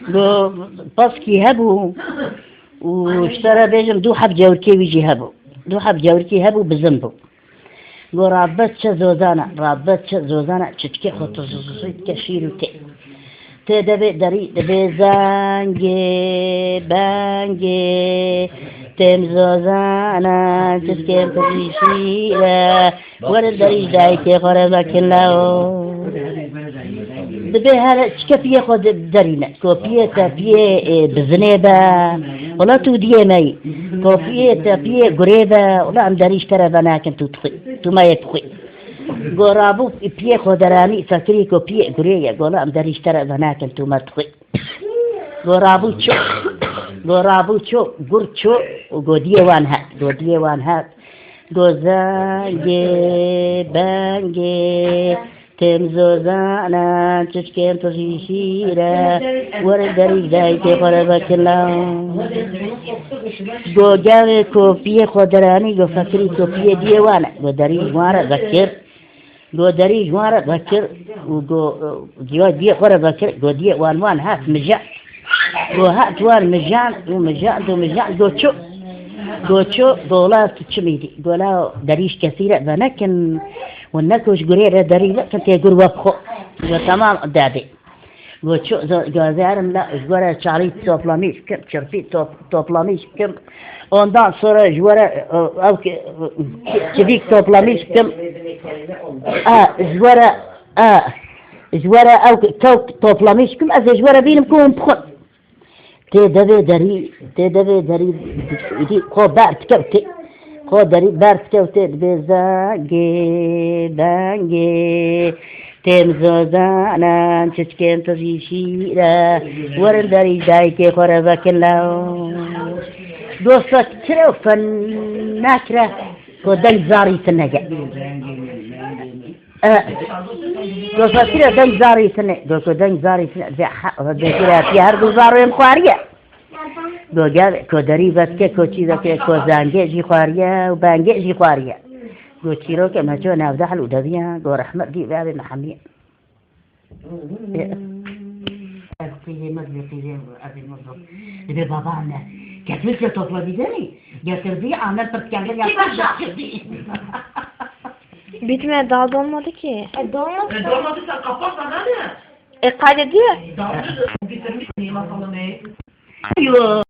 دو باسكي هبو واشترى بيجم دو حب جوركي ويجي هبو دو حب جوركي هبو بزنبو قو رابط زوزانا رابط زوزانا تشتكي خطوصيت كشير وتي تدبي دري دبي زانجي بانجي تم زوزانا تشتكي خطوصيشيرا ورد دريش دايتي قربك الله دبي هلا تشكفيه خود درينا كوبيه تبيه بزنيبه ولا توديه ماي كوبيه تبيه قريبه ولا عم دريش ترى بناكن تطخي ما يطخي قرابو بيه خدراني فكري كوبيه قريه ولا عم دريش ترى بناكن ما تطخي قرابو شو قرشو وقوديه وانها قوزانجي بانجي تمزوزانا تشكيم تشيشيرا ورد دريج دايتي قربك الله قو جاوي كوفية خدراني قو فكري كوفية ديوانا قو دريج مارا ذكر وقو جوا دي قرب ذكر قو دي وان هات مجان قو هات وان مجان قو شو قولا تشميدي قولا دريج كثيرة لكن والنكوش قريرة دريلة كنت يقول وفخو وتمام دادي قلت شو زارم لا جوارا شعريت توبلاميش كم شرفيت توبلاميش كم وندان صورة جوارا أو كذيك توبلاميش كم جوارا أو كوك توبلاميش كم أز جوارا بينم كون بخون تدبي دري دي خو بارت كوتي خودري بارت كوتت بزاقي بانجي تمزوزانا تشكين تشيشيرا ورندري دايكي خربك الله دوستك ترو فناكرة كودن زاري سنجا دوستك ترو دن زاري سنجا كودن زاري سنجا في هرد زارو مخوارية دو جال کودری بس که کوچی دکه کوزانگه جی خواریه و بانگه جی خواریه دو چیرو که مجو نافده حلو دبیه دو رحمت دی بابی محمیه قیه مزلی قیه ازی مزل دی بابا نه کتبیل که توپلا بیدنی گتردی عمل پرتکنگل یا پرتکنگل Bitmedi, daha dolmadı ki. Dolmadı. Dolmadı sen kapatma hadi. Kaydediyor. Dolmadı. Bitirmiş niye masalını? Yo.